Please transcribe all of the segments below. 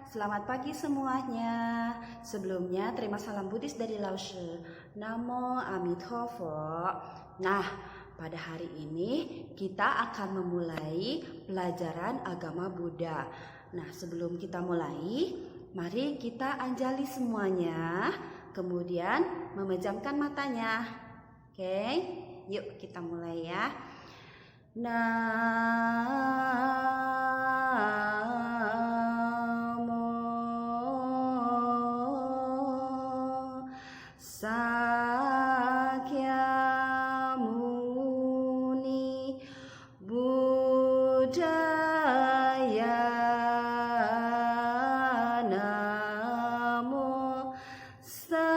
Selamat pagi semuanya. Sebelumnya terima salam Buddhis dari Laoshi. Namo Amitabha. Nah, pada hari ini kita akan memulai pelajaran agama Buddha. Nah, sebelum kita mulai, mari kita anjali semuanya. Kemudian memejamkan matanya. Oke, yuk kita mulai ya. Sakyamuni Buddhaya Namo Sakyamuni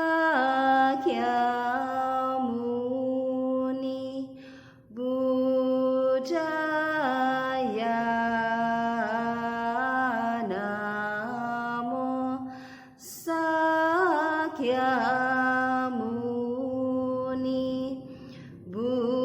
Buddhaya Namo Sakyamuni Buddhaya.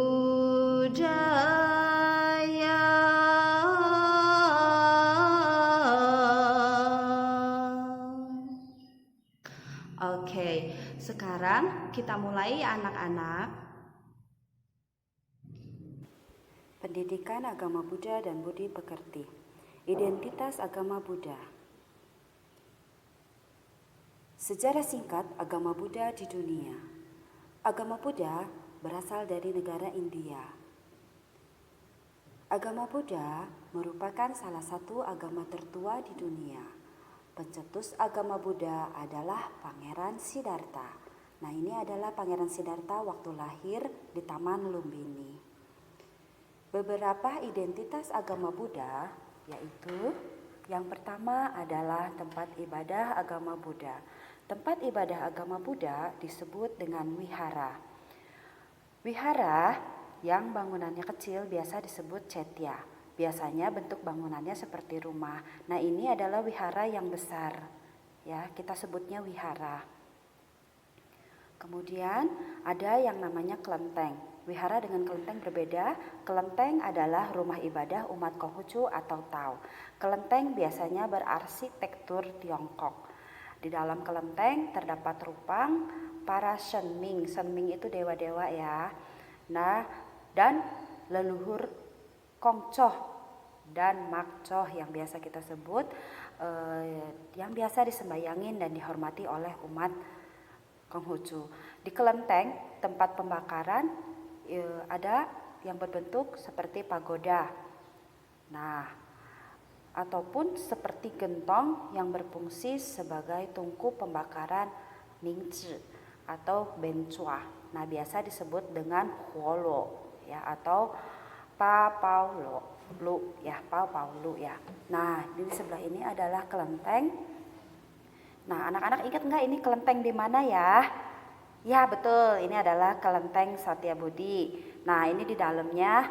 Oke, sekarang kita mulai ya anak-anak. Pendidikan agama Buddha dan budi pekerti. Identitas agama Buddha. Sejarah singkat agama Buddha di dunia. Agama Buddha berasal dari negara India. Agama Buddha merupakan salah satu agama tertua di dunia. Pencetus agama Buddha adalah Pangeran Siddhartha. Nah, ini adalah Pangeran Siddhartha waktu lahir di Taman Lumbini. Beberapa identitas agama Buddha yaitu yang pertama adalah tempat ibadah agama Buddha. Tempat ibadah agama Buddha disebut dengan wihara. Wihara yang bangunannya kecil biasa disebut cetya. Biasanya bentuk bangunannya seperti rumah. Nah, ini adalah wihara yang besar. Ya, kita sebutnya wihara. Kemudian ada yang namanya kelenteng. Wihara dengan kelenteng berbeda. Kelenteng adalah rumah ibadah umat Konghucu atau Tao. Kelenteng biasanya berarsitektur Tiongkok. Di dalam kelenteng terdapat rupang para shenming. Shenming itu dewa-dewa ya. Nah, dan leluhur Kongcoh dan Makcoh yang biasa kita sebut, yang biasa disembayangin dan dihormati oleh umat Konghucu. Di kelenteng tempat pembakaran ada yang berbentuk seperti pagoda. Nah, ataupun seperti gentong yang berfungsi sebagai tungku pembakaran mingzi atau bencua. Nah, biasa disebut dengan huolo ya, atau papaulo lu ya, papaulu ya. Nah, di sebelah ini adalah kelenteng. Nah, anak-anak ingat nggak ini kelenteng di mana ya? Ya, betul, ini adalah kelenteng Satyabudi. Nah, ini di dalamnya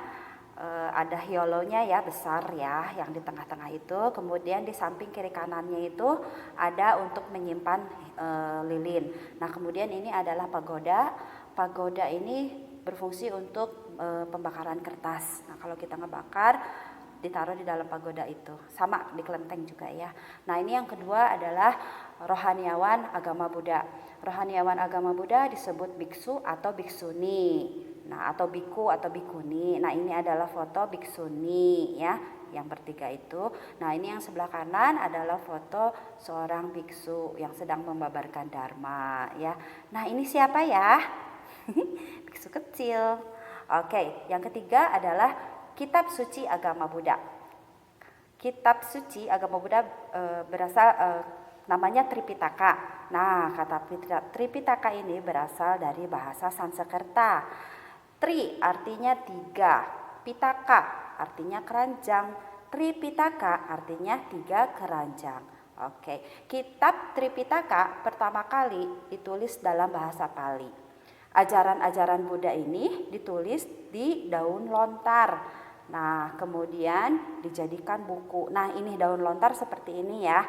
ada hiolonya ya, besar ya, yang di tengah-tengah itu. Kemudian di samping kiri kanannya itu ada untuk menyimpan lilin. Nah, kemudian ini adalah pagoda. Pagoda ini berfungsi untuk pembakaran kertas. Nah, kalau kita ngebakar ditaruh di dalam pagoda itu. Sama di kelenteng juga ya. Nah, ini yang kedua adalah rohaniawan agama Buddha. Rohaniawan agama Buddha disebut biksu atau biksuni. Nah, atau biku atau bikuni. Nah, ini adalah foto biksuni ya, yang bertiga itu. Nah, ini yang sebelah kanan adalah foto seorang biksu yang sedang membabarkan dharma ya. Nah, ini siapa ya? Biksu kecil. Oke, yang ketiga adalah kitab suci agama Buddha. Kitab suci agama Buddha berasal namanya Tripitaka. Nah, kata Tripitaka ini berasal dari bahasa Sanskerta. Tri artinya tiga, pitaka artinya keranjang, Tripitaka artinya tiga keranjang. Oke, kitab Tripitaka pertama kali ditulis dalam bahasa Pali. Ajaran-ajaran Buddha ini ditulis di daun lontar. Nah, kemudian dijadikan buku. Nah, ini daun lontar seperti ini ya.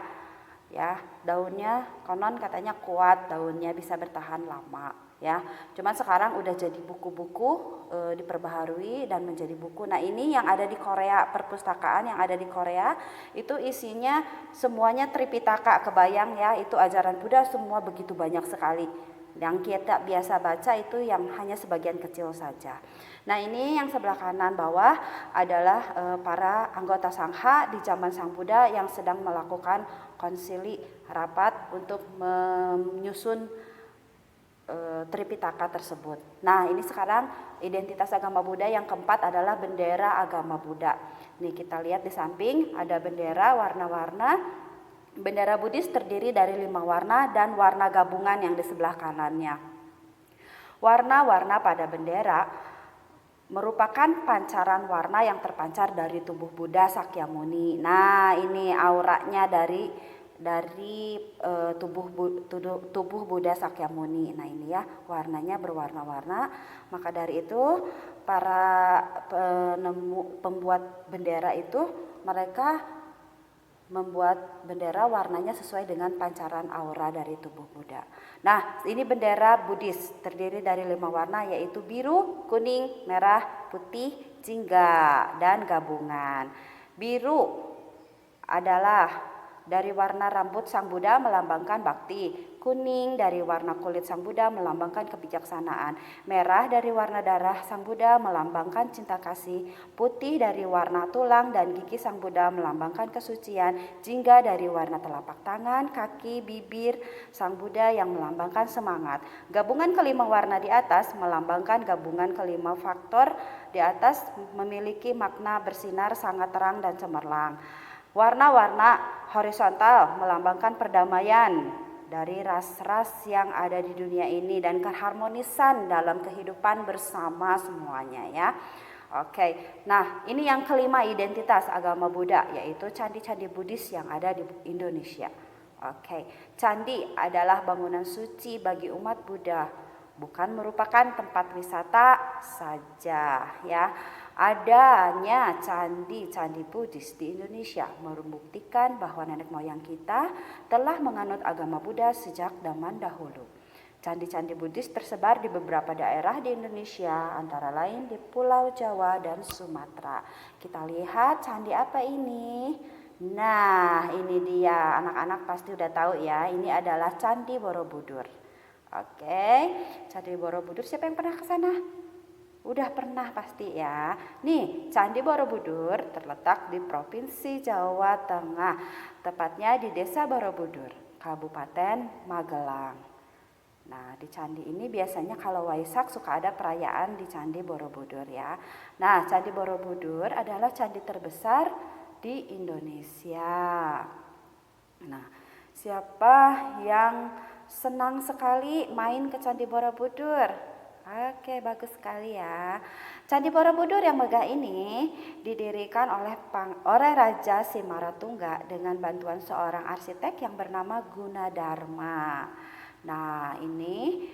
Ya, daunnya konon katanya kuat, daunnya bisa bertahan lama. ya. Cuman sekarang udah jadi buku-buku, diperbaharui dan menjadi buku. Nah, ini yang ada di Korea, perpustakaan yang ada di Korea itu isinya semuanya Tripitaka, kebayang ya, itu ajaran Buddha semua begitu banyak sekali. Yang kita biasa baca itu yang hanya sebagian kecil saja. Nah, ini yang sebelah kanan bawah adalah para anggota Sangha di zaman Sang Buddha yang sedang melakukan konsili rapat untuk menyusun Tripitaka tersebut. Nah, ini sekarang identitas agama Buddha yang keempat adalah bendera agama Buddha. Nih, kita lihat di samping ada bendera warna-warna. Bendera Buddhis terdiri dari 5 warna dan warna gabungan yang di sebelah kanannya. Warna-warna pada bendera merupakan pancaran warna yang terpancar dari tubuh Buddha Sakyamuni. Nah, ini auranya dari tubuh Buddha Sakyamuni. Nah, ini ya, warnanya berwarna-warna. Maka dari itu para pembuat bendera itu mereka membuat bendera warnanya sesuai dengan pancaran aura dari tubuh Buddha. Nah, ini bendera Buddhis terdiri dari 5 warna, yaitu biru, kuning, merah, putih, jingga, dan gabungan. Biru adalah dari warna rambut Sang Buddha melambangkan bakti. Kuning dari warna kulit Sang Buddha melambangkan kebijaksanaan. Merah dari warna darah Sang Buddha melambangkan cinta kasih. Putih dari warna tulang dan gigi Sang Buddha melambangkan kesucian. Jingga dari warna telapak tangan, kaki, bibir Sang Buddha yang melambangkan semangat. Gabungan kelima warna di atas melambangkan gabungan kelima faktor di atas memiliki makna bersinar sangat terang dan cemerlang. Warna-warna horizontal melambangkan perdamaian dari ras-ras yang ada di dunia ini dan keharmonisan dalam kehidupan bersama semuanya ya. Oke, nah ini yang kelima identitas agama Buddha, yaitu candi-candi Buddhis yang ada di Indonesia. Oke, candi adalah bangunan suci bagi umat Buddha, bukan merupakan tempat wisata saja ya. Adanya candi-candi Buddhis di Indonesia membuktikan bahwa nenek moyang kita telah menganut agama Buddha sejak zaman dahulu. Candi-candi Buddhis tersebar di beberapa daerah di Indonesia, antara lain di Pulau Jawa dan Sumatera. Kita lihat candi apa ini? Nah, ini dia, anak-anak pasti udah tahu ya, ini adalah Candi Borobudur. Oke, Candi Borobudur, siapa yang pernah ke sana? Udah pernah pasti ya. Nih, Candi Borobudur terletak di Provinsi Jawa Tengah, tepatnya di Desa Borobudur, Kabupaten Magelang. Nah, di candi ini biasanya kalau Waisak suka ada perayaan di Candi Borobudur ya. Nah, Candi Borobudur adalah candi terbesar di Indonesia. Nah, siapa yang senang sekali main ke Candi Borobudur? Oke, bagus sekali ya. Candi Borobudur yang megah ini didirikan oleh Raja Simaratungga dengan bantuan seorang arsitek yang bernama Gunadarma. Nah, ini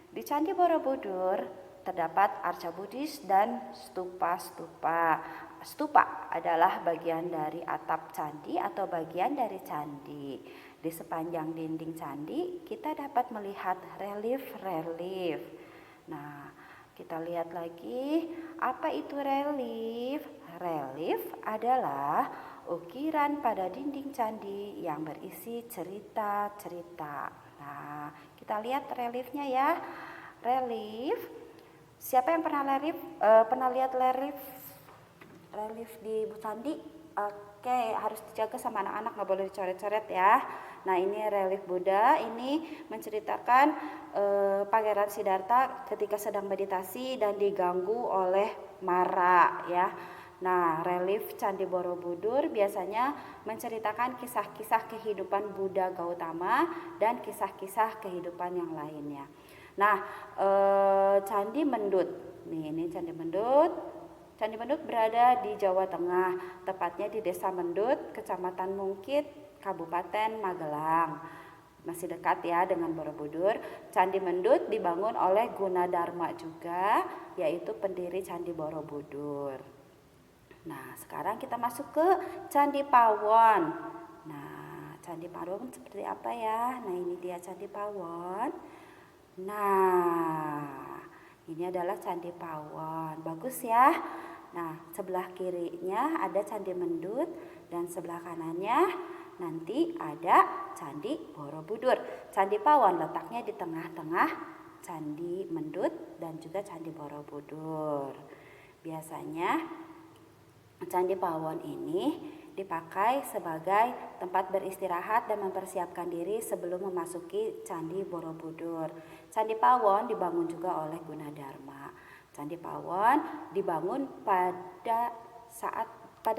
di Candi Borobudur terdapat arca Buddhis dan stupa-stupa. Stupa adalah bagian dari atap candi atau bagian dari candi. Di sepanjang dinding candi kita dapat melihat relief-relief. Nah, kita lihat lagi, apa itu relief? Relief adalah ukiran pada dinding candi yang berisi cerita-cerita. Nah, kita lihat reliefnya ya. Relief. Siapa yang pernah lihat relief di candi? Oke, harus dijaga sama anak-anak, nggak boleh dicoret-coret ya. Nah, ini relief Buddha, ini menceritakan Pangeran Siddhartha ketika sedang meditasi dan diganggu oleh Mara ya. Nah, relief Candi Borobudur biasanya menceritakan kisah-kisah kehidupan Buddha Gautama dan kisah-kisah kehidupan yang lainnya. Nah, Candi Mendut. Nih, ini Candi Mendut. Candi Mendut berada di Jawa Tengah, tepatnya di Desa Mendut, Kecamatan Mungkit, Kabupaten Magelang. Masih dekat ya dengan Borobudur. Candi Mendut dibangun oleh Gunadarma juga, yaitu pendiri Candi Borobudur. Nah, sekarang kita masuk ke Candi Pawon. Nah, Candi Pawon seperti apa ya? Nah, ini dia Candi Pawon. Nah, ini adalah Candi Pawon. Bagus ya. Nah, sebelah kirinya ada Candi Mendut dan sebelah kanannya nanti ada Candi Borobudur. Candi Pawon letaknya di tengah-tengah Candi Mendut dan juga Candi Borobudur. Biasanya Candi Pawon ini dipakai sebagai tempat beristirahat dan mempersiapkan diri sebelum memasuki Candi Borobudur. Candi Pawon dibangun juga oleh Gunadarma. Candi Pawon dibangun pada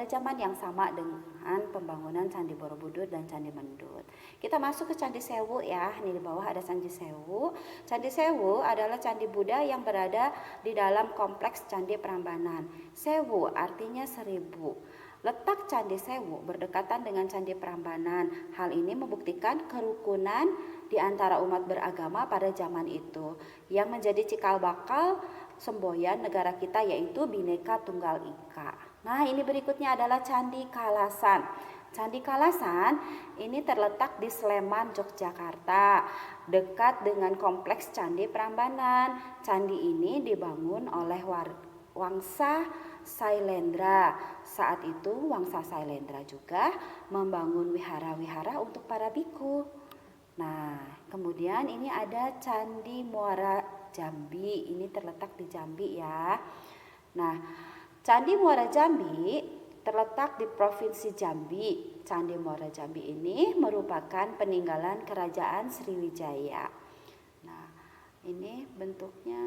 zaman yang sama dengan pembangunan Candi Borobudur dan Candi Mendut. Kita masuk ke Candi Sewu ya. Ini di bawah ada Candi Sewu. Candi Sewu adalah candi Buddha yang berada di dalam kompleks Candi Prambanan. Sewu artinya 1000. Letak Candi Sewu berdekatan dengan Candi Prambanan. Hal ini membuktikan kerukunan di antara umat beragama pada zaman itu yang menjadi cikal bakal semboyan negara kita yaitu Bhinneka Tunggal Ika. Nah, ini berikutnya adalah Candi Kalasan. Candi Kalasan ini terletak di Sleman, Yogyakarta, dekat dengan kompleks Candi Prambanan. Candi ini dibangun oleh Wangsa Sailendra. Saat itu Wangsa Sailendra juga membangun wihara-wihara untuk para biku. Nah, kemudian ini ada Candi Muara Jambi. Ini terletak di Jambi ya. Nah, Candi Muara Jambi terletak di Provinsi Jambi. Candi Muara Jambi ini merupakan peninggalan Kerajaan Sriwijaya. Nah, ini bentuknya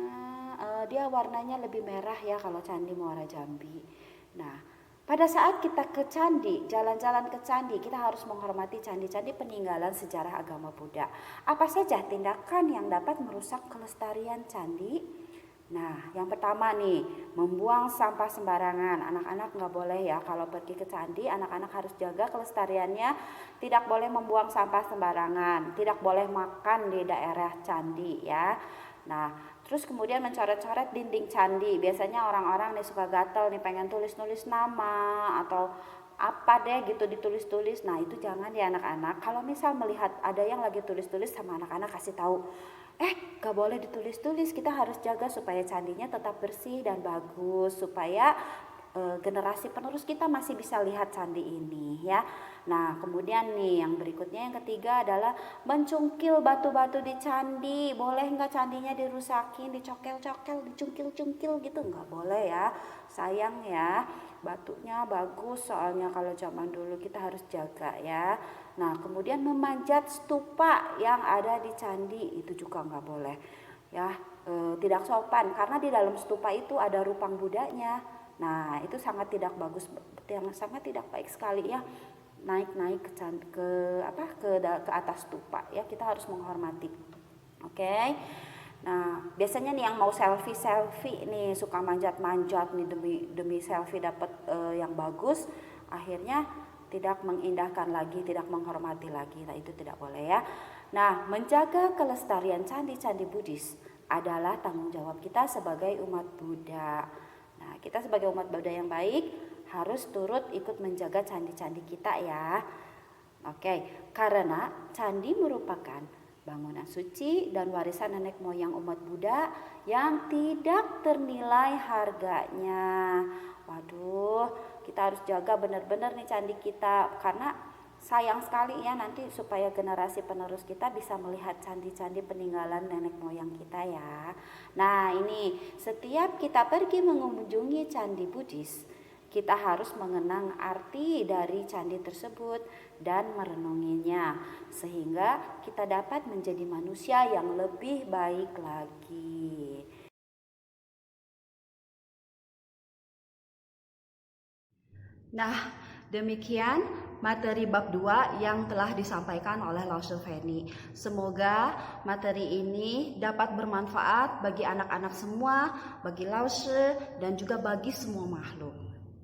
dia warnanya lebih merah ya kalau Candi Muara Jambi. Nah, pada saat kita ke candi, jalan-jalan ke candi, kita harus menghormati candi-candi peninggalan sejarah agama Buddha. Apa saja tindakan yang dapat merusak kelestarian candi? Nah, yang pertama nih, membuang sampah sembarangan. Anak-anak nggak boleh ya, kalau pergi ke candi, anak-anak harus jaga kelestariannya. Tidak boleh membuang sampah sembarangan, tidak boleh makan di daerah candi ya. Nah, terus kemudian mencoret-coret dinding candi. Biasanya orang-orang nih suka gatel nih pengen tulis-nulis nama atau apa deh gitu ditulis-tulis. Nah, itu jangan ya anak-anak. Kalau misal melihat ada yang lagi tulis-tulis sama anak-anak kasih tahu, gak boleh ditulis-tulis. Kita harus jaga supaya candinya tetap bersih dan bagus supaya generasi penerus kita masih bisa lihat candi ini ya. Nah, kemudian nih yang berikutnya yang ketiga adalah mencungkil batu-batu di candi. Boleh nggak candinya dirusakin, dicokel-cokel, dicungkil-cungkil gitu? Nggak boleh ya. Sayang ya. Batunya bagus soalnya kalau zaman dulu, kita harus jaga ya. Nah, kemudian memanjat stupa yang ada di candi itu juga nggak boleh ya. Tidak sopan karena di dalam stupa itu ada rupang Budanya. Nah, itu sangat tidak bagus, yang sangat tidak baik sekali ya. Naik ke atas stupa ya, kita harus menghormati. Oke. Nah, biasanya nih yang mau selfie nih suka manjat-manjat nih demi selfie dapat yang bagus, akhirnya tidak mengindahkan lagi, tidak menghormati lagi. Nah, itu tidak boleh ya. Nah, menjaga kelestarian candi-candi Buddhis adalah tanggung jawab kita sebagai umat Buddha. Nah, kita sebagai umat Buddha yang baik harus turut ikut menjaga candi-candi kita ya. Oke, karena candi merupakan bangunan suci dan warisan nenek moyang umat Buddha yang tidak ternilai harganya. Waduh, kita harus jaga benar-benar nih candi kita karena sayang sekali ya nanti supaya generasi penerus kita bisa melihat candi-candi peninggalan nenek moyang kita ya. Nah, ini setiap kita pergi mengunjungi candi Buddhis, kita harus mengenang arti dari candi tersebut dan merenunginya sehingga kita dapat menjadi manusia yang lebih baik lagi. Nah, demikian materi bab 2 yang telah disampaikan oleh Lause Feni. Semoga materi ini dapat bermanfaat bagi anak-anak semua, bagi Lause dan juga bagi semua makhluk.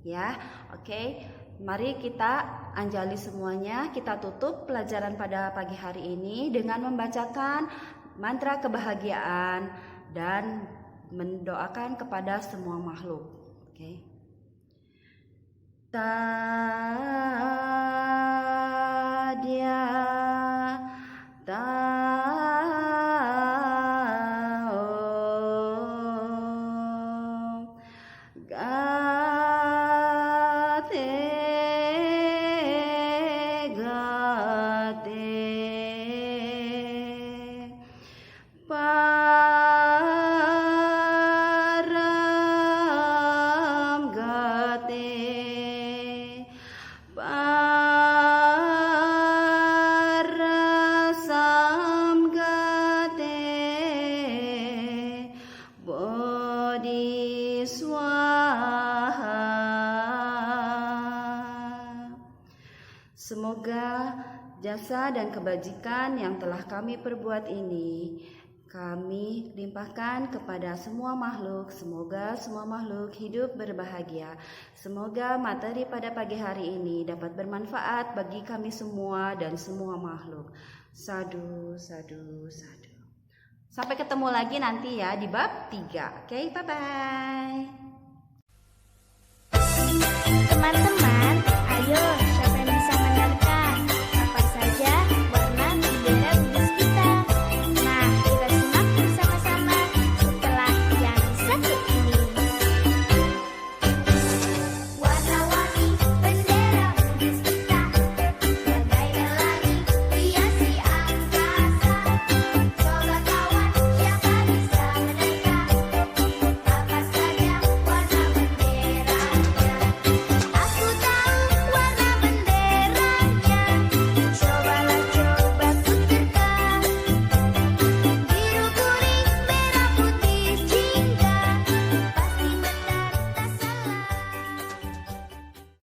Ya, oke. Mari kita anjali semuanya. Kita tutup pelajaran pada pagi hari ini dengan membacakan mantra kebahagiaan dan mendoakan kepada semua makhluk. Oke. Tadya Semoga jasa dan kebajikan yang telah kami perbuat ini kami limpahkan kepada semua makhluk. Semoga semua makhluk hidup berbahagia. Semoga materi pada pagi hari ini dapat bermanfaat bagi kami semua dan semua makhluk. Sadu, sadu, sadu. Sampai ketemu lagi nanti ya di bab 3. Oke, bye-bye. Teman-teman,